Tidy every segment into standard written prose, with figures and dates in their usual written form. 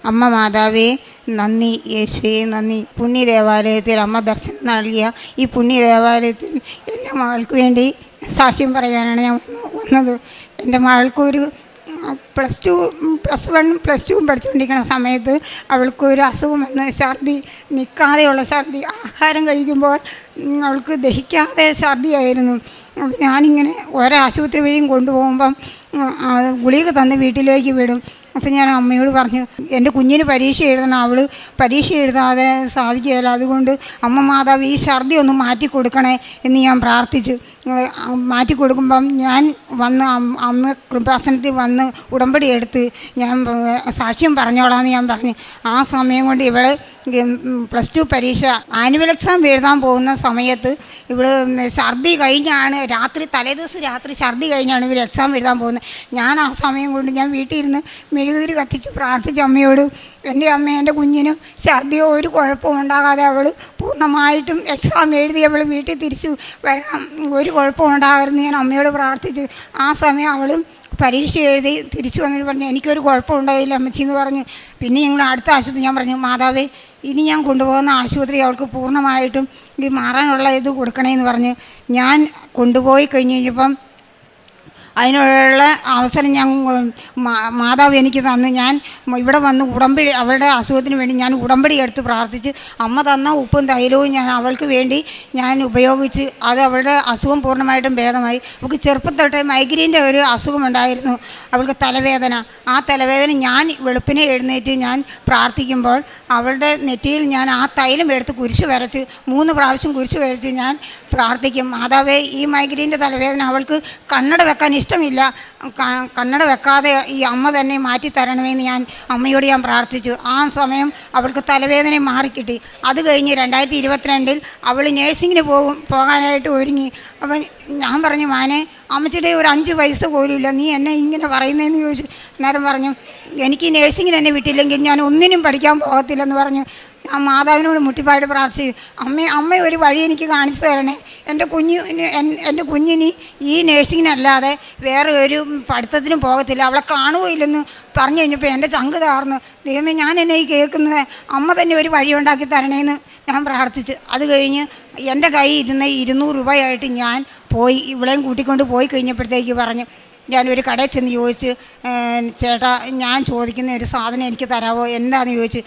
അമ്മ മാതാവേ നന്ദി, യേശുവേ നന്ദി. പുണ്യ ദേവാലയത്തിൽ അമ്മ ദർശനം നൽകിയ ഈ പുണ്യ ദേവാലയത്തിൽ എൻ്റെ മകൾക്ക് വേണ്ടി സാക്ഷ്യം പറയാനാണ് ഞാൻ വന്നത്. എൻ്റെ മകൾക്കൊരു +1 പഠിച്ചുകൊണ്ടിരിക്കുന്ന സമയത്ത് അവൾക്കൊരു അസുഖം വന്ന് ഛർദി, നിൽക്കാതെയുള്ള ഛർദി, ആഹാരം കഴിക്കുമ്പോൾ അവൾക്ക് ദഹിക്കാതെ ഛർദിയായിരുന്നു. ഞാനിങ്ങനെ ഓരോ ആശുപത്രി വഴിയും കൊണ്ടുപോകുമ്പം ഗുളിക തന്ന് വീട്ടിലേക്ക് വിടും. അപ്പം ഞാൻ അമ്മയോട് പറഞ്ഞു, എൻ്റെ കുഞ്ഞിന് പരീക്ഷ എഴുതണം, അവൾ പരീക്ഷ എഴുതാതെ സാധിക്കുകയില്ല, അതുകൊണ്ട് അമ്മ മാതാവ് ഈ ഛർദി ഒന്ന് മാറ്റി കൊടുക്കണേ എന്ന് ഞാൻ പ്രാർത്ഥിച്ചു. മാറ്റി കൊടുക്കുമ്പം ഞാൻ വന്ന് അമ്മ കൃപാസനത്തിൽ വന്ന് ഉടമ്പടി എടുത്ത് ഞാൻ സാക്ഷ്യം പറഞ്ഞോളാമെന്ന് ഞാൻ പറഞ്ഞു. ആ സമയം കൊണ്ട് ഇവൾ +2 പരീക്ഷ ആനുവൽ എക്സാം എഴുതാൻ പോകുന്ന സമയത്ത് ഇവൾ ഛർദി കഴിഞ്ഞാണ് തലേദിവസം രാത്രി ഛർദി കഴിഞ്ഞാണ് ഇവർ എക്സാം എഴുതാൻ പോകുന്നത്. ഞാൻ ആ സമയം കൊണ്ട് ഞാൻ വീട്ടിൽ ഇരുന്ന് മെഴുകുതിരി കത്തിച്ച് പ്രാർത്ഥിച്ച അമ്മയോട്, എൻ്റെ അമ്മ എൻ്റെ കുഞ്ഞിന് ഛർദിയോ ഒരു കുഴപ്പവും ഉണ്ടാകാതെ അവൾ പൂർണ്ണമായിട്ടും എക്സാം എഴുതി അവൾ വീട്ടിൽ തിരിച്ചു വരണം, ഒരു കുഴപ്പവും ഉണ്ടാകരുതെന്ന് ഞാൻ അമ്മയോട് പ്രാർത്ഥിച്ചു. ആ സമയം അവളും പരീക്ഷ എഴുതി തിരിച്ചു വന്നിട്ട് പറഞ്ഞു, എനിക്കൊരു കുഴപ്പം ഉണ്ടായില്ല അമ്മച്ചി എന്ന് പറഞ്ഞു. പിന്നെ ഞങ്ങൾ അടുത്ത ആശുപത്രി ഞാൻ പറഞ്ഞു, മാതാവേ ഇനി ഞാൻ കൊണ്ടുപോകുന്ന ആശുപത്രി അവൾക്ക് പൂർണ്ണമായിട്ടും ഇത് മാറാനുള്ള ഇത് കൊടുക്കണേന്ന് പറഞ്ഞ് ഞാൻ കൊണ്ടുപോയി കഴിഞ്ഞപ്പം അതിനുള്ള അവസരം ഞാൻ മാതാവ് എനിക്ക് തന്ന് ഞാൻ ഇവിടെ വന്ന് ഉടമ്പടി, അവളുടെ അസുഖത്തിന് വേണ്ടി ഞാൻ ഉടമ്പടി എടുത്ത് പ്രാർത്ഥിച്ച് അമ്മ തന്ന ഉപ്പും തൈലവും ഞാൻ അവൾക്ക് വേണ്ടി ഞാൻ ഉപയോഗിച്ച് അത് അവളുടെ അസുഖം പൂർണ്ണമായിട്ടും ഭേദമായി. അവൾക്ക് ചെറുപ്പം തൊട്ടേ മൈഗ്രെയിൻ്റെ ഒരു അസുഖമുണ്ടായിരുന്നു, അവൾക്ക് തലവേദന. ആ തലവേദന ഞാൻ വെളുപ്പിനെ എഴുന്നേറ്റ് ഞാൻ പ്രാർത്ഥിക്കുമ്പോൾ അവളുടെ നെറ്റിയിൽ ഞാൻ ആ തൈലം എടുത്ത് കുരിശ് വരച്ച് 3 പ്രാവശ്യം കുരിശ് വരച്ച് ഞാൻ പ്രാർത്ഥിക്കും, മാതാവേ ഈ മൈഗ്രെയിൻ്റെ തലവേദന അവൾക്ക് കണ്ണട വെക്കാൻ ഇഷ്ടമില്ല, കണ്ണട വെക്കാതെ ഈ അമ്മ തന്നെ മാറ്റി തരണമെന്ന് ഞാൻ അമ്മയോട് ഞാൻ പ്രാർത്ഥിച്ചു. ആ സമയം അവൾക്ക് തലവേദന മാറിക്കിട്ടി. അത് കഴിഞ്ഞ് 2022 അവൾ നേഴ്സിങ്ങിന് പോകാനായിട്ട് ഒരുങ്ങി. അപ്പം ഞാൻ പറഞ്ഞു, മാനെ അമ്മച്ചിയുടെ ഒരു 5 പൈസ പോലും ഇല്ല, നീ എന്നെ ഇങ്ങനെ പറയുന്നതെന്ന് ചോദിച്ചു. അന്നേരം പറഞ്ഞു, എനിക്ക് നേഴ്സിങ്ങിന് എന്നെ വിട്ടില്ലെങ്കിൽ ഞാൻ ഒന്നിനും പഠിക്കാൻ പോകത്തില്ലെന്ന് പറഞ്ഞു. ആ മാതാവിനോട് മുട്ടിപ്പായിട്ട് പ്രാർത്ഥിച്ചു, അമ്മ ഒരു വഴി എനിക്ക് കാണിച്ചു തരണേ, എൻ്റെ കുഞ്ഞിനി ഈ നേഴ്സിങ്ങിനല്ലാതെ വേറെ ഒരു പഠിത്തത്തിനും പോകത്തില്ല, അവളെ കാണുകയില്ലെന്ന് പറഞ്ഞു കഴിഞ്ഞപ്പോൾ എൻ്റെ ചങ്ക് താർന്നു. ദൈവമേ ഞാൻ എന്നെ ഈ കേൾക്കുന്നത്, അമ്മ തന്നെ ഒരു വഴി ഉണ്ടാക്കി തരണേന്ന് ഞാൻ പ്രാർത്ഥിച്ച്. അത് കഴിഞ്ഞ് എൻ്റെ കയ്യിൽ ഇരുന്ന 200 രൂപയായിട്ട് ഞാൻ പോയി, ഇവളെയും കൂട്ടിക്കൊണ്ട് പോയി കഴിഞ്ഞപ്പോഴത്തേക്ക് പറഞ്ഞു, ഞാനൊരു കടയിൽ ചെന്ന് ചോദിച്ച്, ചേട്ടാ ഞാൻ ചോദിക്കുന്ന ഒരു സാധനം എനിക്ക് തരാമോ, എന്താണെന്ന് ചോദിച്ചു.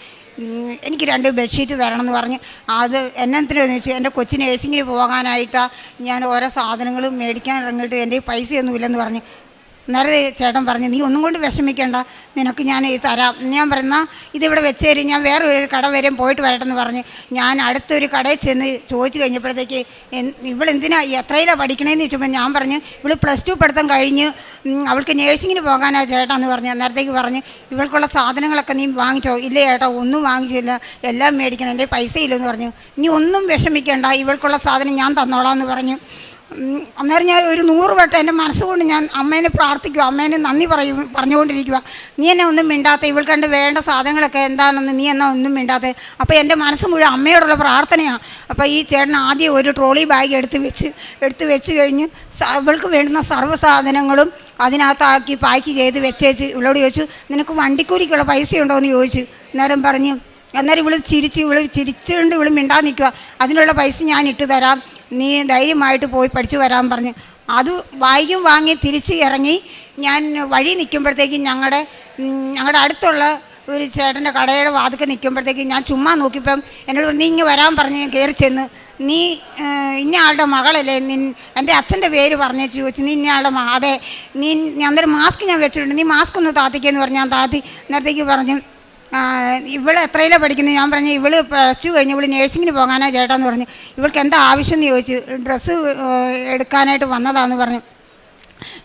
എനിക്ക് 2 ബെഡ്ഷീറ്റ് തരണമെന്ന് പറഞ്ഞ്. അത് എന്നത്തിനെന്ന് വെച്ചാൽ എൻ്റെ കൊച്ചിന് നേഴ്സിങ്ങിന് പോകാനായിട്ടാണ് ഞാൻ ഓരോ സാധനങ്ങളും മേടിക്കാൻ ഇറങ്ങിയിട്ട് എൻ്റെ പൈസയൊന്നുമില്ലെന്ന് പറഞ്ഞ്. നേരെ ചേട്ടൻ പറഞ്ഞു, നീ ഒന്നും കൊണ്ട് വിഷമിക്കേണ്ട, നിനക്ക് ഞാൻ ഇത് തരാം. ഞാൻ പറഞ്ഞാൽ ഇതിവിടെ വെച്ചേരി, ഞാൻ വേറെ ഒരു കട വരെയും പോയിട്ട് വരട്ടെന്ന് പറഞ്ഞ് ഞാൻ അടുത്തൊരു കടയിൽ ചെന്ന് ചോദിച്ചു കഴിഞ്ഞപ്പോഴത്തേക്ക് ഇവളെന്തിനാ എത്രയിലാണ് പഠിക്കണേന്ന് ചോദിച്ചപ്പോൾ ഞാൻ പറഞ്ഞു, ഇവൾ +2 പഠിത്തം കഴിഞ്ഞ് അവൾക്ക് നേഴ്സിങ്ങിന് പോകാനാ ചേട്ടാന്ന് പറഞ്ഞു. അന്നേരത്തേക്ക് പറഞ്ഞ്, ഇവൾക്കുള്ള സാധനങ്ങളൊക്കെ നീ വാങ്ങിച്ചോ? ഇല്ല ചേട്ടാ ഒന്നും വാങ്ങിച്ചില്ല, എല്ലാം മേടിക്കണം, എൻ്റെ പൈസ ഇല്ലെന്ന് പറഞ്ഞു. നീ ഒന്നും വിഷമിക്കേണ്ട, ഇവൾക്കുള്ള സാധനം ഞാൻ തന്നോളാം എന്ന് പറഞ്ഞു. അന്നേരം ഞാൻ ഒരു 100 വട്ടം എൻ്റെ മനസ്സുകൊണ്ട് ഞാൻ അമ്മേനെ പ്രാർത്ഥിക്കുക, അമ്മേനെ നന്ദി പറഞ്ഞുകൊണ്ടിരിക്കുക. നീ എന്നെ ഒന്നും മിണ്ടാത്ത, ഇവൾക്ക് കണ്ട് വേണ്ട സാധനങ്ങളൊക്കെ എന്താണെന്ന് നീ എന്നാ ഒന്നും മിണ്ടാത്ത. അപ്പോൾ എൻ്റെ മനസ്സ് മുഴുവൻ അമ്മയോടുള്ള പ്രാർത്ഥനയാണ്. അപ്പോൾ ഈ ചേട്ടൻ ആദ്യം ഒരു ട്രോളി ബാഗ് എടുത്ത് വെച്ച് കഴിഞ്ഞ് ഇവൾക്ക് വേണ്ടുന്ന സർവ്വ സാധനങ്ങളും അതിനകത്താക്കി പാക്ക് ചെയ്ത് വെച്ചേച്ച് ഇവളോട് ചോദിച്ചു, നിനക്ക് വണ്ടിക്കൂലിക്കുള്ള പൈസ ഉണ്ടോ എന്ന് ചോദിച്ചു. അന്നേരം ഇവൾ ചിരിച്ചുകൊണ്ട് ഇവൾ മിണ്ടാതെ നിൽക്കുക, അതിനുള്ള പൈസ ഞാൻ ഇട്ട് തരാം, നീ ധൈര്യമായിട്ട് പോയി പഠിച്ചു വരാൻ പറഞ്ഞു. അത് വാങ്ങി തിരിച്ച് ഇറങ്ങി ഞാൻ വഴി നിൽക്കുമ്പോഴത്തേക്കും ഞങ്ങളുടെ അടുത്തുള്ള ഒരു ചേട്ടൻ്റെ കടയുടെ വാതിൽക്ക് നിൽക്കുമ്പോഴത്തേക്കും ഞാൻ ചുമ്മാ നോക്കിയപ്പം എന്നോട് നീ ഇങ്ങ് വരാൻ പറഞ്ഞ് ഞാൻ കയറി ചെന്ന്, നീ ഇന്ന ആളുടെ മകളല്ലേ, എൻ്റെ അച്ഛൻ്റെ പേര് പറഞ്ഞേച്ച് ചോദിച്ചു. നീ ഇന്ന ആളുടെ അതെ, അന്നേരം മാസ്ക് ഞാൻ വെച്ചിട്ടുണ്ട്, നീ മാസ്ക് ഒന്ന് താത്തിക്കെന്ന് പറഞ്ഞ് ഞാൻ താത്തി. നേരത്തേക്ക് പറഞ്ഞു, ഇവൾ എത്രയിലാണ് പഠിക്കുന്നത്? ഞാൻ പറഞ്ഞു, ഇവൾ +2 കഴിഞ്ഞ് ഇവൾ നേഴ്സിങ്ങിന് പോകാനാണ് ചേട്ടാന്ന് പറഞ്ഞു. ഇവൾക്ക് എന്താ ആവശ്യം എന്ന് ചോദിച്ചു. ഡ്രസ്സ് എടുക്കാനായിട്ട് വന്നതാന്ന് പറഞ്ഞു.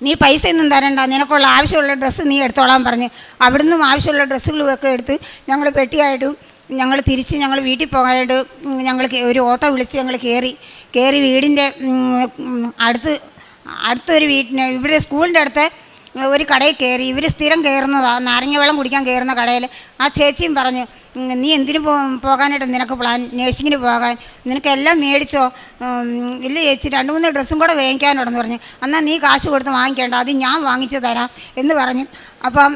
നീ പൈസ ഒന്നും തരണ്ട, നിനക്കുള്ള ആവശ്യമുള്ള ഡ്രസ്സ് നീ എടുത്തോളാൻ പറഞ്ഞ്. അവിടുന്ന് ആവശ്യമുള്ള ഡ്രസ്സുകളൊക്കെ എടുത്ത് ഞങ്ങൾ പെട്ടിയായിട്ടും ഞങ്ങൾ വീട്ടിൽ പോകാനായിട്ട് ഞങ്ങൾ ഒരു ഓട്ടോ വിളിച്ച് ഞങ്ങൾ കയറി വീടിൻ്റെ അടുത്തൊരു വീട്ടിന് ഇവിടെ സ്കൂളിൻ്റെ അടുത്ത് ഒരു കടയിൽ കയറി. ഇവർ സ്ഥിരം കയറുന്നതാണ്, നാരങ്ങ വെള്ളം കുടിക്കാൻ കയറുന്ന കടയിൽ. ആ ചേച്ചിയും പറഞ്ഞു, നീ എന്തിനു പോകാനായിട്ട് നിനക്ക് പ്ലാൻ? നേഴ്സിങ്ങിന് പോകാൻ. നിനക്കെല്ലാം മേടിച്ചോ? ഇല്ല ചേച്ചി, 2-3 ഡ്രസ്സും കൂടെ വാങ്ങിക്കാനുണ്ടെന്ന് പറഞ്ഞു. എന്നാൽ നീ കാശ് കൊടുത്ത് വാങ്ങിക്കേണ്ട, അത് ഞാൻ വാങ്ങിച്ചു തരാം എന്ന് പറഞ്ഞു. അപ്പം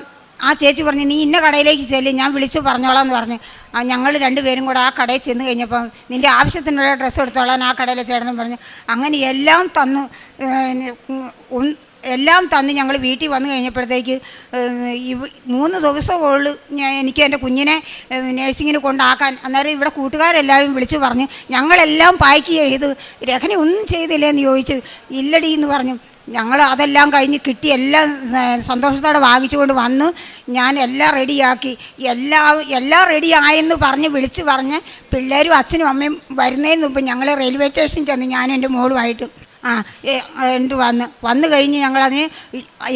ആ ചേച്ചി പറഞ്ഞു, നീ ഇന്ന കടയിലേക്ക് ചെല്ല്, ഞാൻ വിളിച്ച് പറഞ്ഞോളാം എന്ന് പറഞ്ഞു. ഞങ്ങൾ രണ്ടുപേരും കൂടെ ആ കടയിൽ ചെന്ന് കഴിഞ്ഞപ്പം നിൻ്റെ ആവശ്യത്തിനുള്ള ഡ്രസ്സ് എടുത്തോളാൻ ആ കടയിലെ ചേട്ടനും പറഞ്ഞു. അങ്ങനെ എല്ലാം തന്ന് ഞങ്ങൾ വീട്ടിൽ വന്നു കഴിഞ്ഞപ്പോഴത്തേക്ക് 3 ദിവസമുള്ളൂ എനിക്ക് എൻ്റെ കുഞ്ഞിനെ നേഴ്സിങ്ങിന് കൊണ്ടാക്കാൻ. അന്നേരം ഇവിടെ കൂട്ടുകാരെല്ലാവരും വിളിച്ച് പറഞ്ഞു, ഞങ്ങളെല്ലാം പാക്ക് ചെയ്ത് രഹന ഒന്നും ചെയ്തില്ലേന്ന് ചോദിച്ചു. ഇല്ലടി എന്ന് പറഞ്ഞു. ഞങ്ങൾ അതെല്ലാം കഴിഞ്ഞ് കിട്ടി എല്ലാം സന്തോഷത്തോടെ വാങ്ങിച്ചുകൊണ്ട് വന്ന് ഞാൻ എല്ലാം റെഡിയാക്കി. എല്ലാം റെഡിയായെന്ന് പറഞ്ഞ് വിളിച്ച് പറഞ്ഞ് പിള്ളേരും അച്ഛനും അമ്മയും വരുന്നതിന് മുമ്പ് ഞങ്ങൾ റെയിൽവേ സ്റ്റേഷനിൽ ചെന്ന് ഞാനും എൻ്റെ മോളുമായിട്ട് എന്നിട്ട് വന്നു കഴിഞ്ഞ് ഞങ്ങളതിന്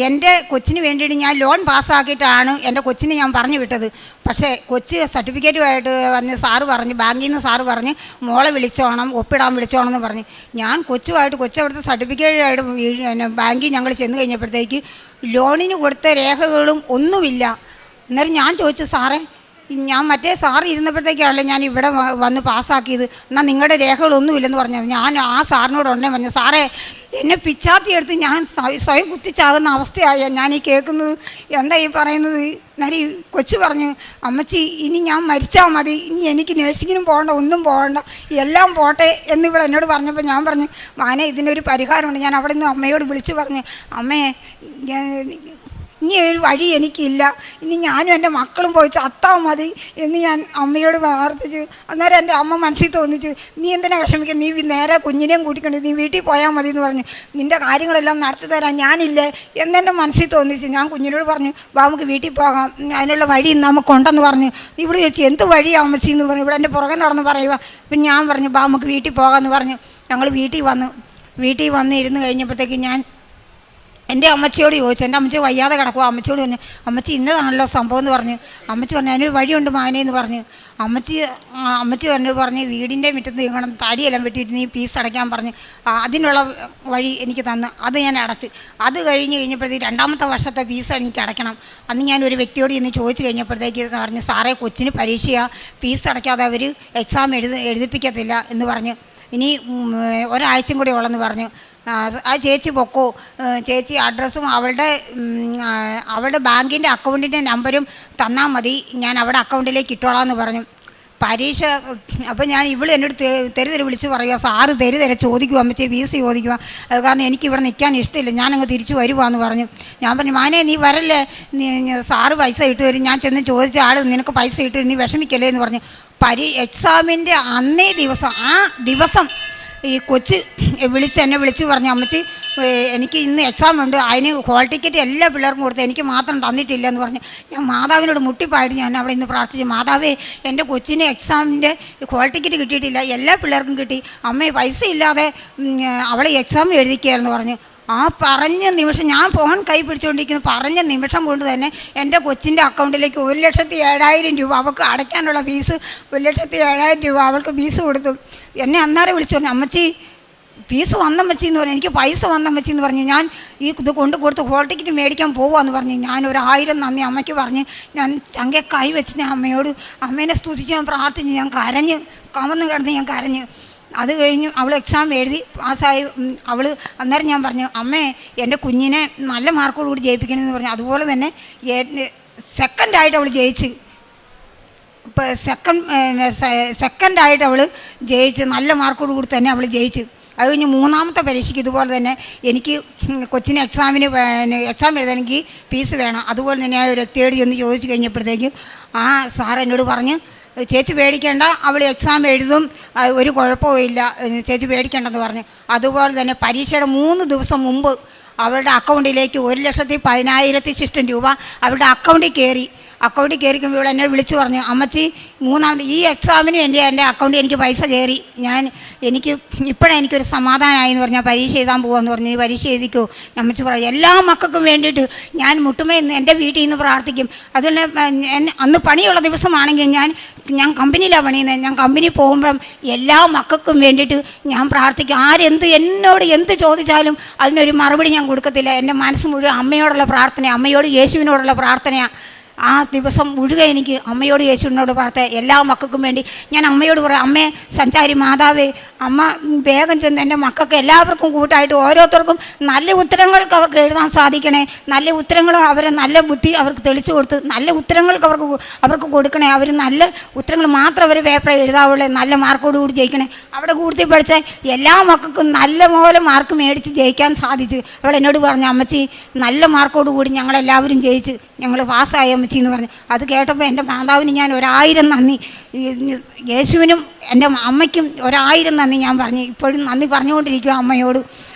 എൻ്റെ കൊച്ചിന് വേണ്ടിയിട്ട് ഞാൻ ലോൺ പാസ്സാക്കിയിട്ടാണ് എൻ്റെ കൊച്ചിനെ ഞാൻ പറഞ്ഞു വിട്ടത്. പക്ഷേ കൊച്ച് സർട്ടിഫിക്കറ്റുമായിട്ട് വന്ന് സാറ് പറഞ്ഞ്, ബാങ്കിൽ നിന്ന് സാറ് പറഞ്ഞ് മോളെ ഒപ്പിടാൻ വിളിച്ചോണം എന്ന് പറഞ്ഞ്. ഞാൻ കൊച്ചവിടുത്തെ സർട്ടിഫിക്കറ്റായിട്ട് ബാങ്കിൽ ഞങ്ങൾ ചെന്ന് കഴിഞ്ഞപ്പോഴത്തേക്ക് ലോണിന് കൊടുത്ത രേഖകളും ഒന്നുമില്ല. അന്നേരം ഞാൻ ചോദിച്ചു, സാറേ ഞാൻ മറ്റേ സാറ് ഇരുന്നപ്പോഴത്തേക്കാണല്ലോ ഞാൻ ഇവിടെ വന്ന് പാസ്സാക്കിയത്, എന്നാൽ നിങ്ങളുടെ രേഖകളൊന്നുമില്ലെന്ന് പറഞ്ഞു. ഞാൻ ആ സാറിനോട് ഉടനെ പറഞ്ഞു, സാറേ എന്നെ പിച്ചാത്തി എടുത്ത് ഞാൻ സ്വയം കുത്തിച്ചാകുന്ന അവസ്ഥയായ ഞാൻ ഈ കേൾക്കുന്നത്, എന്താ ഈ പറയുന്നത്? എന്നാലും കൊച്ചു പറഞ്ഞു, അമ്മച്ചി ഇനി ഞാൻ മരിച്ചാൽ മതി, ഇനി എനിക്ക് നേഴ്സിങ്ങിനും പോകണ്ട, ഒന്നും പോകണ്ട, എല്ലാം പോട്ടെ എന്നിവിടെ എന്നോട് പറഞ്ഞപ്പോൾ ഞാൻ പറഞ്ഞു, മാനെ ഇതിനൊരു പരിഹാരമുണ്ട്. ഞാൻ അവിടെ നിന്ന് അമ്മയോട് വിളിച്ച് പറഞ്ഞു, അമ്മേ ഇനി ഒരു വഴി എനിക്കില്ല, ഇനി ഞാനും എൻ്റെ മക്കളും പോയി ചത്താൽ മതി എന്ന് ഞാൻ അമ്മയോട് പ്രാർത്ഥിച്ചു. അന്നേരം എൻ്റെ അമ്മ മനസ്സിൽ തോന്നിച്ചു, നീ എന്തിനാ വിഷമിക്കുക, നീ നേരെ കുഞ്ഞിനെയും കൂട്ടിക്കൊണ്ട് നീ വീട്ടിൽ പോയാൽ മതി എന്ന് പറഞ്ഞു. നിൻ്റെ കാര്യങ്ങളെല്ലാം നടത്തി തരാൻ ഞാനില്ലേ എന്നെൻ്റെ മനസ്സിൽ തോന്നിച്ചു. ഞാൻ കുഞ്ഞിനോട് പറഞ്ഞു, വാ നമുക്ക് വീട്ടിൽ പോകാം, അതിനുള്ള വഴി നമുക്കുണ്ടെന്ന് പറഞ്ഞു. ഇവിടെ ചോദിച്ചു, എന്ത് വഴിയാണ് അമ്മച്ചി എന്ന് പറഞ്ഞു. ഇവിടെ എൻ്റെ പുറകെ നടന്ന് പറയുക. അപ്പം ഞാൻ പറഞ്ഞു, വാ നമുക്ക് വീട്ടിൽ പോകാമെന്ന് പറഞ്ഞു. ഞങ്ങൾ വീട്ടിൽ വന്ന് ഇരുന്ന് കഴിഞ്ഞപ്പോഴത്തേക്ക് ഞാൻ എൻ്റെ അമ്മച്ചിയോട് ചോദിച്ചു. എൻ്റെ അമ്മച്ചി വയ്യാതെ കിടക്കുക. അമ്മച്ചിയോട് പറഞ്ഞു, അമ്മച്ചി ഇന്നതാണല്ലോ സംഭവം എന്ന് പറഞ്ഞു. അമ്മച്ചി പറഞ്ഞു, അതിനൊരു വഴിയുണ്ട് മാനേ എന്ന് പറഞ്ഞു. അമ്മച്ചി പറഞ്ഞു, വീടിൻ്റെ മുറ്റത്ത് ഇങ്ങനെ തടിയെല്ലാം വെട്ടിയിട്ട് നീ ഫീസ് അടയ്ക്കാൻ പറഞ്ഞു. അതിനുള്ള വഴി എനിക്ക് തന്ന് അത് ഞാൻ അടച്ച്. അത് കഴിഞ്ഞപ്പോഴത്തേക്ക് 2ാമത്തെ വർഷത്തെ ഫീസ് എനിക്ക് അടയ്ക്കണം. അന്ന് ഞാൻ ഒരു വ്യക്തിയോട് ഇന്ന് ചോദിച്ചു കഴിഞ്ഞപ്പോഴത്തേക്ക് പറഞ്ഞു, സാറേ കൊച്ചിന് പരീക്ഷയാണ്, ഫീസ് അടയ്ക്കാതെ അവർ എക്സാം എഴുതിപ്പിക്കത്തില്ല എന്ന് പറഞ്ഞു. ഇനി ഒരാഴ്ചയും കൂടി ഉള്ളെന്ന് പറഞ്ഞു. ആ ചേച്ചി പൊക്കോ, ചേച്ചി അഡ്രസ്സും അവളുടെ ബാങ്കിൻ്റെ അക്കൗണ്ടിൻ്റെ നമ്പരും തന്നാൽ മതി, ഞാൻ അവിടെ അക്കൗണ്ടിലേക്ക് ഇട്ടോളാമെന്ന് പറഞ്ഞു. പരീക്ഷ അപ്പം ഇവൾ എന്നോട് തെരുതെരെ വിളിച്ച് പറയുക, സാറ് തെരുതെരെ ചോദിക്കുക, അമ്മച്ചി ഫീസ് ചോദിക്കുക, അത് കാരണം എനിക്കിവിടെ നിൽക്കാൻ ഇഷ്ടമില്ല, ഞാനങ്ങ് തിരിച്ച് വരുവാന്ന് പറഞ്ഞു. ഞാൻ പറഞ്ഞു, മാനേ നീ വരല്ലേ, സാറ് പൈസ ഇട്ട് തരും, ഞാൻ ചെന്ന് ചോദിച്ച ആൾ നിനക്ക് പൈസ ഇട്ട് തരും, നീ വിഷമിക്കല്ലേ എന്ന് പറഞ്ഞു. എക്സാമിൻ്റെ അന്നേ ദിവസം ഈ കൊച്ച് എന്നെ വിളിച്ച് പറഞ്ഞു, അമ്മച്ചി എനിക്ക് ഇന്ന് എക്സാം ഉണ്ട്, അതിന് ഹോൾ ടിക്കറ്റ് എല്ലാ പിള്ളേർക്കും കൊടുത്ത് എനിക്ക് മാത്രം തന്നിട്ടില്ല എന്ന് പറഞ്ഞു. ഞാൻ മാതാവിനോട് മുട്ടിപ്പായിട്ട് ഞാൻ അവിടെ ഇന്ന് പ്രാർത്ഥിച്ചു, മാതാവേ എൻ്റെ കൊച്ചിന് എക്സാമിൻ്റെ ഹോൾ ടിക്കറ്റ് കിട്ടിയിട്ടില്ല, എല്ലാ പിള്ളേർക്കും കിട്ടി, അമ്മേ പൈസ ഇല്ലാതെ അവളെ എക്സാം എഴുതിക്കുകയെന്ന് പറഞ്ഞു. ആ പറഞ്ഞ നിമിഷം ഞാൻ ഫോൺ കൈ പിടിച്ചുകൊണ്ടിരിക്കുന്നു, പറഞ്ഞ നിമിഷം കൊണ്ട് തന്നെ എൻ്റെ കൊച്ചിൻ്റെ അക്കൗണ്ടിലേക്ക് 1,07,000 രൂപ അവൾക്ക് അടയ്ക്കാനുള്ള ഫീസ് 1,07,000 രൂപ അവൾക്ക് ഫീസ് കൊടുത്തു. എന്നെ അന്നേരം വിളിച്ചു പറഞ്ഞു, അമ്മച്ചി ഫീസ് വന്നമ്മച്ചി എന്ന് പറഞ്ഞു, എനിക്ക് പൈസ വന്നമ്മച്ചി എന്ന് പറഞ്ഞു. ഞാൻ ഇത് കൊടുത്ത് ഹോൾ ടിക്കറ്റ് മേടിക്കാൻ പോവാന്ന് പറഞ്ഞു. ഞാൻ 1,000 നന്ദി അമ്മയ്ക്ക് പറഞ്ഞ് ഞാൻ ചങ്കെ കൈ വെച്ച് ഞാൻ അമ്മേനെ സ്തുതിച്ച് ഞാൻ പ്രാർത്ഥിച്ച് ഞാൻ കമന്ന് കിടന്ന് ഞാൻ കരഞ്ഞ്. അത് കഴിഞ്ഞ് അവൾ എക്സാം എഴുതി പാസ്സായി. അന്നേരം ഞാൻ പറഞ്ഞു, അമ്മേ എൻ്റെ കുഞ്ഞിനെ നല്ല മാർക്കോടുകൂടി ജയിപ്പിക്കണമെന്ന് പറഞ്ഞു. അതുപോലെ തന്നെ സെക്കൻഡായിട്ട് അവൾ ജയിച്ച്. ഇപ്പോൾ സെക്കൻഡായിട്ട് അവൾ ജയിച്ച്, നല്ല മാർക്കോടുകൂടി തന്നെ അവൾ ജയിച്ച്. അത് കഴിഞ്ഞ് 3ാമത്തെ പരീക്ഷയ്ക്ക് ഇതുപോലെ തന്നെ എനിക്ക് കൊച്ചിന് എക്സാം എഴുതാനെങ്കിൽ ഫീസ് വേണം. അതുപോലെ തന്നെ ആ ഒരു വ്യക്തിയോട് ചെന്ന് ചോദിച്ചു കഴിഞ്ഞപ്പോഴത്തേക്ക് ആ സാർ എന്നോട് പറഞ്ഞ്, ചേച്ചി പേടിക്കേണ്ട, അവൾ എക്സാം എഴുതും, ഒരു കുഴപ്പമില്ല, ചേച്ചി പേടിക്കേണ്ടെന്ന് പറഞ്ഞു. അതുപോലെ തന്നെ പരീക്ഷയുടെ 3 ദിവസം മുമ്പ് അവളുടെ അക്കൗണ്ടിലേക്ക് 1,10,000 ശിഷ്ടം രൂപ അവളുടെ അക്കൗണ്ടിൽ കയറിക്കുമ്പോൾ ഇവൾ എന്നെ വിളിച്ചു പറഞ്ഞു, അമ്മച്ചി ഈ എക്സാമിന് വേണ്ടി എൻ്റെ അക്കൗണ്ടിൽ എനിക്ക് പൈസ കയറി, ഇപ്പോഴെനിക്കൊരു സമാധാനമായി എന്ന് പറഞ്ഞാൽ പരീക്ഷ എഴുതാൻ പോകുമെന്ന് പറഞ്ഞു. നീ പരീക്ഷ എഴുതിക്കോ. അമ്മച്ചി പറയും, എല്ലാ മക്കൾക്കും വേണ്ടിയിട്ട് ഞാൻ എൻ്റെ വീട്ടിൽ നിന്ന് പ്രാർത്ഥിക്കും. അതുപോലെ അന്ന് പണിയുള്ള ദിവസമാണെങ്കിൽ ഞാൻ കമ്പനിയിലാണ് പണിയുന്നത്. ഞാൻ കമ്പനി പോകുമ്പം എല്ലാ മക്കൾക്കും വേണ്ടിയിട്ട് ഞാൻ പ്രാർത്ഥിക്കും. എന്നോട് എന്ത് ചോദിച്ചാലും അതിനൊരു മറുപടി ഞാൻ കൊടുക്കത്തില്ല. എൻ്റെ മനസ്സ് മുഴുവൻ അമ്മയോടുള്ള പ്രാർത്ഥന, അമ്മയോട് യേശുവിനോടുള്ള പ്രാർത്ഥനയാണ്. ആ ദിവസം മുഴുവൻ എനിക്ക് അമ്മയോട് യേശുവിനോട് പറഞ്ഞ എല്ലാ മക്കൾക്കും വേണ്ടി ഞാൻ അമ്മയോട് പറയാം, അമ്മേ സഞ്ചാരി മാതാവേ, അമ്മ വേഗം ചെന്ന് എൻ്റെ മക്കൾക്ക് എല്ലാവർക്കും കൂട്ടായിട്ട് ഓരോരുത്തർക്കും നല്ല ഉത്തരങ്ങൾക്ക് അവർക്ക് എഴുതാൻ സാധിക്കണേ, നല്ല ഉത്തരങ്ങൾ അവരെ നല്ല ബുദ്ധി അവർക്ക് തെളിച്ചു കൊടുത്ത് നല്ല ഉത്തരങ്ങൾക്ക് അവർക്ക് കൊടുക്കണേ, അവർ നല്ല ഉത്തരങ്ങൾ മാത്രം അവർ പേപ്പറിൽ എഴുതാവുള്ളൂ, നല്ല മാർക്കോടുകൂടി ജയിക്കണേ. അവിടെ കൂടുതൽ പഠിച്ച എല്ലാ മക്കൾക്കും നല്ല പോലെ മാർക്ക് മേടിച്ച് ജയിക്കാൻ സാധിച്ചു. അവൾ എന്നോട് പറഞ്ഞു, അമ്മച്ചി നല്ല മാർക്കോടുകൂടി ഞങ്ങളെല്ലാവരും ജയിച്ച് ഞങ്ങൾ പാസ്സായി അമ്മച്ചി എന്ന് പറഞ്ഞു. അത് കേട്ടപ്പോൾ എൻ്റെ മാതാവിന് ഞാൻ 1000 നന്ദി, യേശുവിനും എൻ്റെ അമ്മയ്ക്കും 1000 നന്ദി ഞാൻ പറഞ്ഞു. ഇപ്പോഴും നന്ദി പറഞ്ഞുകൊണ്ടിരിക്കുക അമ്മയോട്.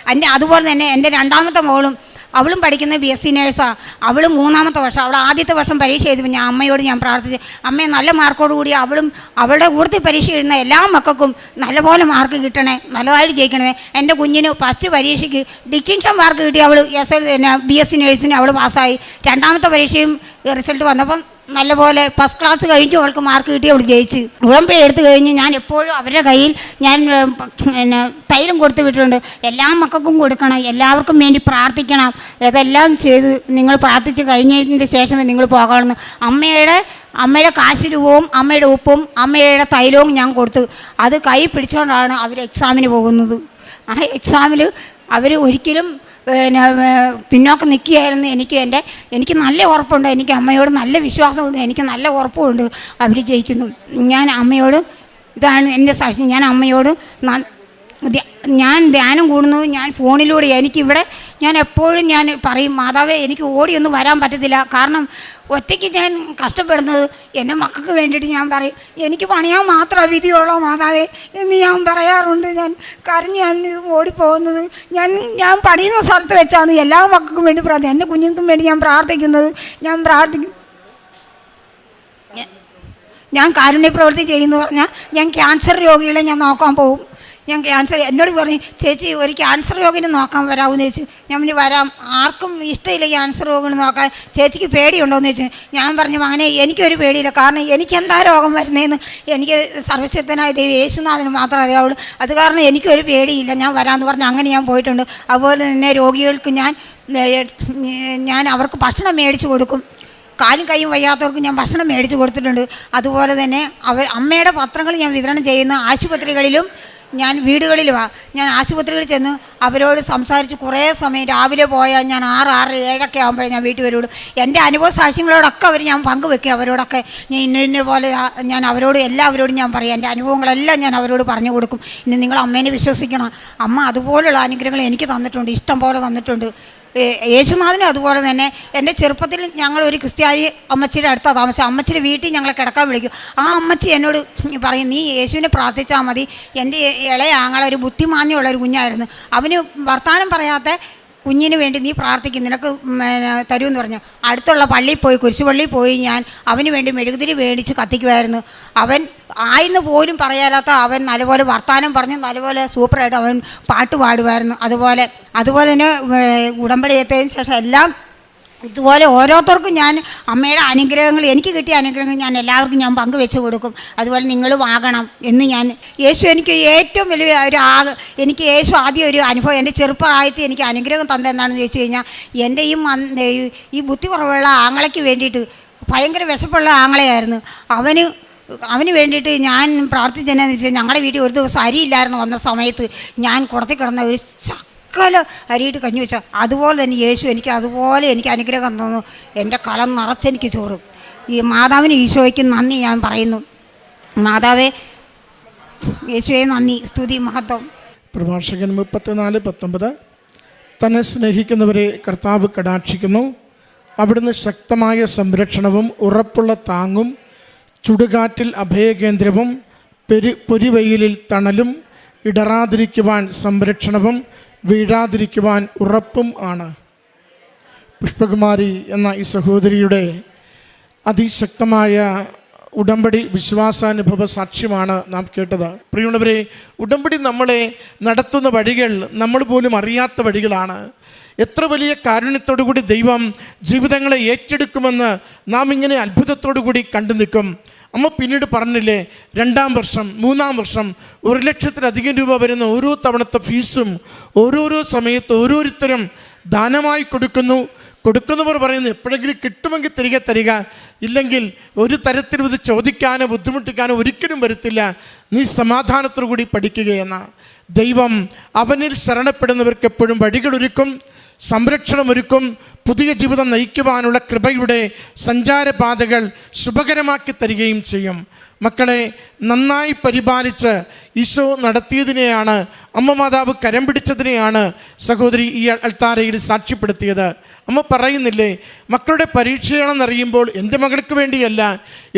അതുപോലെ തന്നെ എൻ്റെ രണ്ടാമത്തെ മോളും, അവളും പഠിക്കുന്ന BSc നേഴ്സാണ്. അവളും 3ാമത്തെ വർഷം. അവൾ ആദ്യത്തെ വർഷം പരീക്ഷ എഴുതുമ്പോൾ അമ്മയോട് ഞാൻ പ്രാർത്ഥിച്ചു, അമ്മയെ നല്ല മാർക്കോടുകൂടി അവളും അവളുടെ കൂടുതൽ പരീക്ഷ എഴുതുന്ന എല്ലാ മക്കൾക്കും നല്ലപോലെ മാർക്ക് കിട്ടണേ, നല്ലതായിട്ട് ജയിക്കണേ. എൻ്റെ കുഞ്ഞിന് ഫസ്റ്റ് പരീക്ഷയ്ക്ക് ഡിസ്റ്റിങ്ഷൻ മാർക്ക് കിട്ടി. അവൾ BSc നേഴ്സിന് അവൾ പാസ്സായി. രണ്ടാമത്തെ പരീക്ഷയും റിസൾട്ട് വന്നപ്പം നല്ലപോലെ ഫസ്റ്റ് ക്ലാസ് കഴിഞ്ഞു അവൾക്ക് മാർക്ക് കിട്ടി, അവൾ ജയിച്ച്. ഉടമ്പടി എടുത്തു കഴിഞ്ഞ് ഞാൻ എപ്പോഴും അവരുടെ കയ്യിൽ ഞാൻ തൈലം കൊടുത്തു വിട്ടിട്ടുണ്ട്. എല്ലാ മക്കൾക്കും കൊടുക്കണം, എല്ലാവർക്കും വേണ്ടി പ്രാർത്ഥിക്കണം. ഇതെല്ലാം ചെയ്ത് നിങ്ങൾ പ്രാർത്ഥിച്ച് കഴിഞ്ഞതിന് ശേഷമേ നിങ്ങൾ പോകാമെന്ന്. അമ്മയുടെ കാശ് രൂപവും അമ്മയുടെ ഉപ്പും അമ്മയുടെ തൈലവും ഞാൻ കൊടുത്തു. അത് കൈ പിടിച്ചുകൊണ്ടാണ് അവർ എക്സാമിന് പോകുന്നത്. ആ എക്സാമിൽ അവർ ഒരിക്കലും പിന്നോക്കം നിൽക്കുകയായിരുന്നു. എനിക്ക് നല്ല ഉറപ്പുണ്ട്, എനിക്ക് അമ്മയോട് നല്ല വിശ്വാസമുണ്ട്, എനിക്ക് നല്ല ഉറപ്പുമുണ്ട് അവർ ജയിക്കുന്നു. ഞാൻ അമ്മയോട്, ഇതാണ് എൻ്റെ സാക്ഷി, ഞാൻ അമ്മയോട് ഞാൻ ധ്യാനം കൂടുന്നു, ഞാൻ ഫോണിലൂടെ ഞാൻ എപ്പോഴും ഞാൻ പറയും, മാതാവേ എനിക്ക് ഓടിയൊന്നും വരാൻ പറ്റത്തില്ല, കാരണം ഒറ്റയ്ക്ക് ഞാൻ കഷ്ടപ്പെടുന്നത് എൻ്റെ മക്കൾക്ക് വേണ്ടിയിട്ട്. ഞാൻ പറയും, എനിക്ക് പണിയാൻ മാത്രം വിധിയുള്ളൂ മാതാവേ എന്ന് ഞാൻ പറയാറുണ്ട്. ഞാൻ ഞാൻ ഓടിപ്പോകുന്നത് ഞാൻ പണിയുന്ന സ്ഥലത്ത് വെച്ചാണ് എല്ലാ മക്കൾക്കും വേണ്ടി എൻ്റെ കുഞ്ഞുങ്ങൾക്കും വേണ്ടി ഞാൻ പ്രാർത്ഥിക്കുന്നത്. ഞാൻ കാരുണ്യ പ്രവൃത്തി ചെയ്യുന്നു പറഞ്ഞാൽ ഞാൻ ക്യാൻസർ രോഗികളെ ഞാൻ നോക്കാൻ പോകും. എന്നോട് പറഞ്ഞു, ചേച്ചി ഒരു ക്യാൻസർ രോഗിനെ നോക്കാൻ വരാമെന്ന് ചോദിച്ചു. ഞാൻ വരാം, ആർക്കും ഇഷ്ടമില്ല ക്യാൻസർ രോഗിനെ നോക്കാൻ, ചേച്ചിക്ക് പേടിയുണ്ടോയെന്ന് ചോദിച്ചു. ഞാൻ പറഞ്ഞു, മകനെ എനിക്കൊരു പേടിയില്ല, കാരണം എനിക്ക് എന്താ രോഗം വരുന്നതെന്ന് എനിക്ക് സർവശക്തനായ ദൈവം യേശുനാഥന് മാത്രമേ അറിയാവുള്ളൂ. അത് കാരണം എനിക്കൊരു പേടിയില്ല, ഞാൻ വരാമെന്ന് പറഞ്ഞു. അങ്ങനെ ഞാൻ പോയിട്ടുണ്ട്. അതുപോലെ തന്നെ രോഗികൾക്ക് ഞാൻ അവർക്ക് ഭക്ഷണം മേടിച്ച് കൊടുക്കും. കാലും കൈയും വയ്യാത്തവർക്ക് ഞാൻ ഭക്ഷണം മേടിച്ച് കൊടുത്തിട്ടുണ്ട്. അതുപോലെ തന്നെ അമ്മയുടെ പത്രങ്ങൾ ഞാൻ വിതരണം ചെയ്യുന്ന ആശുപത്രികളിലും ഞാൻ വീടുകളിലുമാണ്. ഞാൻ ആശുപത്രികളിൽ ചെന്ന് അവരോട് സംസാരിച്ച് കുറേ സമയം, രാവിലെ പോയാൽ ഞാൻ 6, 6, 7 ആകുമ്പോഴേ ഞാൻ വീട്ടിൽ വരുള്ളൂ. എൻ്റെ അനുഭവ സാക്ഷ്യങ്ങളോടൊക്കെ ഞാൻ പങ്കുവെക്കുക. അവരോടൊക്കെ ഞാൻ ഇന്ന പോലെ ഞാൻ എല്ലാവരോടും ഞാൻ പറയാം, എൻ്റെ അനുഭവങ്ങളെല്ലാം ഞാൻ അവരോട് പറഞ്ഞു കൊടുക്കും. ഇനി നിങ്ങൾ അമ്മേനെ വിശ്വസിക്കണം, അമ്മ അതുപോലുള്ള അനുഗ്രഹങ്ങൾ എനിക്ക് തന്നിട്ടുണ്ട്, ഇഷ്ടം പോലെ തന്നിട്ടുണ്ട്. യേശുനാഥനും അതുപോലെ തന്നെ. എൻ്റെ ചെറുപ്പത്തിൽ ഞങ്ങൾ ഒരു ക്രിസ്ത്യാനി അമ്മച്ചിയുടെ അടുത്താണ് താമസിച്ചത്. അമ്മച്ചിയുടെ വീട്ടിൽ ഞങ്ങളെ കിടക്കാൻ വിളിക്കും. ആ അമ്മച്ചി എന്നോട് പറയും, നീ യേശുവിനെ പ്രാർത്ഥിച്ചാൽ മതി. എൻ്റെ ഇളയ ആങ്ങളെ ഒരു ബുദ്ധിമാന്യമുള്ളൊരു കുഞ്ഞായിരുന്നു. അവന് വർത്താനം പറയാത്ത കുഞ്ഞിന് വേണ്ടി നീ പ്രാർത്ഥിക്കും, നിനക്ക് തരുമെന്ന് പറഞ്ഞു. അടുത്തുള്ള പള്ളിയിൽ പോയി, കുരിശുപള്ളിയിൽ പോയി ഞാൻ അവന് വേണ്ടി മെഴുകുതിരി മേടിച്ച് കത്തിക്കുമായിരുന്നു. അവൻ ആയെന്ന് പോലും പറയാത്ത അവൻ നല്ലപോലെ വർത്താനം പറഞ്ഞ് നല്ലപോലെ സൂപ്പറായിട്ട് അവൻ പാട്ട് പാടുമായിരുന്നു. അതുപോലെ തന്നെ ഉടമ്പടി ഏറ്റതിന് ശേഷം എല്ലാം ഇതുപോലെ ഓരോരുത്തർക്കും ഞാൻ അമ്മയുടെ അനുഗ്രഹങ്ങൾ, എനിക്ക് കിട്ടിയ അനുഗ്രഹങ്ങൾ ഞാൻ എല്ലാവർക്കും ഞാൻ പങ്കുവെച്ച് കൊടുക്കും. അതുപോലെ നിങ്ങളും ആകണം എന്ന് എനിക്ക് ഏറ്റവും വലിയ എനിക്ക് ആദ്യം ഒരു അനുഭവം, എൻ്റെ ചെറുപ്പപ്രായത്തിൽ എനിക്ക് അനുഗ്രഹം തന്നെന്താണെന്ന് ചോദിച്ചു കഴിഞ്ഞാൽ, എൻ്റെ ഈ ബുദ്ധി കുറവുള്ള ആങ്ങളയ്ക്ക് വേണ്ടിയിട്ട്, ഭയങ്കര വിശപ്പുള്ള ആങ്ങളയായിരുന്നു, അവന് വേണ്ടിയിട്ട് ഞാൻ പ്രാർത്ഥിച്ചതെന്നു വെച്ചാൽ, ഞങ്ങളുടെ വീട്ടിൽ ഒരു ദിവസം അരിയില്ലായിരുന്നു വന്ന സമയത്ത് ഞാൻ കുടത്തിൽ കിടന്ന ഒരു അരിയിട്ട് കഞ്ഞി വെച്ചാൽ അതുപോലെ തന്നെ എനിക്ക് അനുഗ്രഹം തന്നു. എൻ്റെ കലം നിറച്ചെനിക്ക് ചോറും. ഈ മാതാവിന് ഈശോയ്ക്ക് നന്ദി ഞാൻ പറയുന്നു. മാതാവേ, യേശുവേ നന്ദി, സ്തുതി, മഹത്വം. പ്രഭാഷകൻ 34:19. തന്നെ സ്നേഹിക്കുന്നവരെ കർത്താവ് കടാക്ഷിക്കുന്നു. അവിടുന്ന് ശക്തമായ സംരക്ഷണവും ഉറപ്പുള്ള താങ്ങും ചുടുകാറ്റിൽ അഭയകേന്ദ്രവും പൊരിവെയിലിൽ തണലും ഇടറാതിരിക്കുവാൻ സംരക്ഷണവും വീഴാതിരിക്കുവാൻ ഉറപ്പും ആണ്. പുഷ്പകുമാരി എന്ന ഈ സഹോദരിയുടെ അതിശക്തമായ ഉടമ്പടി വിശ്വാസാനുഭവ സാക്ഷ്യമാണ് നാം കേട്ടത്. പ്രിയമുള്ളവരെ, ഉടമ്പടി നമ്മളെ നടത്തുന്ന വഴികൾ നമ്മൾ പോലും അറിയാത്ത വഴികളാണ്. എത്ര വലിയ കാരുണ്യത്തോടു കൂടി ദൈവം ജീവിതങ്ങളെ ഏറ്റെടുക്കുമെന്ന് നാം ഇങ്ങനെ അത്ഭുതത്തോടു കൂടി കണ്ടു നിൽക്കും. അമ്മ പിന്നീട് പറഞ്ഞില്ലേ, 2ാം വർഷം 3ാം വർഷം 1,00,000-ലധികം രൂപ വരുന്ന ഓരോ തവണത്തെ ഫീസും ഓരോരോ സമയത്ത് ഓരോരുത്തരും ദാനമായി കൊടുക്കുന്നു. കൊടുക്കുന്നവർ പറയുന്നു എപ്പോഴെങ്കിലും കിട്ടുമെങ്കിൽ തിരികെ തരിക, ഇല്ലെങ്കിൽ ഒരു തരത്തിലും ഇത് ചോദിക്കാനോ ബുദ്ധിമുട്ടിക്കാനോ ഒരിക്കലും വരത്തില്ല, നീ സമാധാനത്തോടു കൂടി പഠിക്കുകയെന്ന. ദൈവം അവനിൽ ശരണപ്പെടുന്നവർക്ക് എപ്പോഴും വഴികളൊരുക്കും, സംരക്ഷണമൊരുക്കും, പുതിയ ജീവിതം നയിക്കുവാനുള്ള കൃപയുടെ സഞ്ചാരപാതകൾ ശുഭകരമാക്കി തരികയും ചെയ്യും. മക്കളെ നന്നായി പരിപാലിച്ച് ഈശോ നടത്തിയതിനെയാണ്, അമ്മ മാതാവ് കരം പിടിച്ചതിനെയാണ് സഹോദരി ഈ അൾത്താരയിൽ സാക്ഷ്യപ്പെടുത്തിയത്. അമ്മ പറയുന്നില്ലേ, മക്കളുടെ പരീക്ഷയാണെന്നറിയുമ്പോൾ എൻ്റെ മകൾക്ക് വേണ്ടിയല്ല,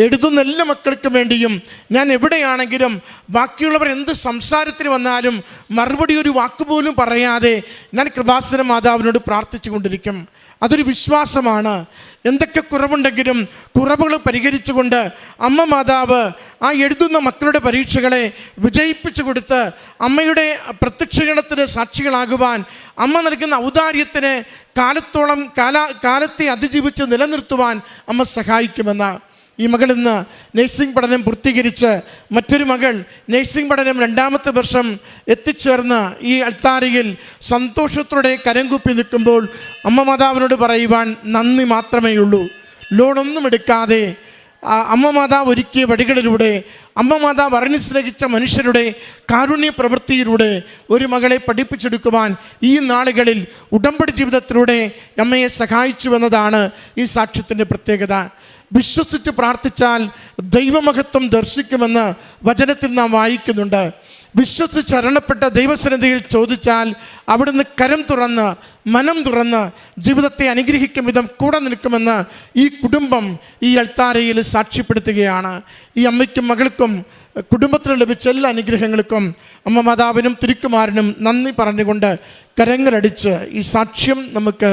എഴുതുന്ന എല്ലാ മക്കൾക്കും വേണ്ടിയും ഞാൻ എവിടെയാണെങ്കിലും ബാക്കിയുള്ളവർ എന്ത് സംസാരത്തിന് വന്നാലും മറുപടി ഒരു വാക്കുപോലും പറയാതെ ഞാൻ കൃപാസന മാതാവിനോട് പ്രാർത്ഥിച്ചു കൊണ്ടിരിക്കും. അതൊരു വിശ്വാസമാണ്. എന്തൊക്കെ കുറവുണ്ടെങ്കിലും കുറവുകൾ പരിഹരിച്ചുകൊണ്ട് അമ്മ മാതാവ് ആ എഴുതുന്ന മക്കളുടെ പരീക്ഷകളെ വിജയിപ്പിച്ചു കൊടുത്ത് അമ്മയുടെ പ്രത്യക്ഷീകരണത്തിന് സാക്ഷികളാകുവാൻ, അമ്മ നൽകുന്ന ഔദാര്യത്തിന് കാലത്തെ അതിജീവിച്ച് നിലനിർത്തുവാൻ അമ്മ സഹായിക്കുമെന്ന്. ഈ മകൾ ഇന്ന് നഴ്സിംഗ് പഠനം പൂർത്തീകരിച്ച് മറ്റൊരു മകൾ നഴ്സിംഗ് പഠനം 2ാമത്തെ വർഷം എത്തിച്ചേർന്ന് ഈ അൾത്താരയിൽ സന്തോഷത്തോടെ കരംകുപ്പി നിൽക്കുമ്പോൾ അമ്മ മാതാവിനോട് പറയുവാൻ നന്ദി മാത്രമേ ഉള്ളൂ. ലോണൊന്നും എടുക്കാതെ അമ്മ മാതാവ് ഒരുക്കിയ വഴികളിലൂടെ, അമ്മ മാതാവ് അറിഞ്ഞു സ്നേഹിച്ച മനുഷ്യരുടെ കാരുണ്യ പ്രവൃത്തിയിലൂടെ ഒരു മകളെ പഠിപ്പിച്ചെടുക്കുവാൻ ഈ നാളുകളിൽ ഉടമ്പടി ജീവിതത്തിലൂടെ അമ്മയെ സഹായിച്ചുവെന്നതാണ് ഈ സാക്ഷ്യത്തിൻ്റെ പ്രത്യേകത. വിശ്വസിച്ച് പ്രാർത്ഥിച്ചാൽ ദൈവമഹത്വം ദർശിക്കുമെന്ന് വചനത്തിൽ നാം വായിക്കുന്നുണ്ട്. വിശ്വസിച്ച് ശരണപ്പെട്ട ദൈവസന്നിധിയിൽ ചോദിച്ചാൽ അവിടുന്ന് കരം തുറന്ന് മനം തുറന്ന് ജീവിതത്തെ അനുഗ്രഹിക്കും വിധം കൂടെ നിൽക്കുമെന്ന് ഈ കുടുംബം ഈ അൾത്താരയിൽ സാക്ഷ്യപ്പെടുത്തുകയാണ്. ഈ അമ്മയ്ക്കും മകൾക്കും കുടുംബത്തിന് ലഭിച്ച എല്ലാ അനുഗ്രഹങ്ങൾക്കും അമ്മ മാതാവിനും തിരുക്കുമാരനും നന്ദി പറഞ്ഞുകൊണ്ട് കരങ്ങളടിച്ച് ഈ സാക്ഷ്യം നമുക്ക്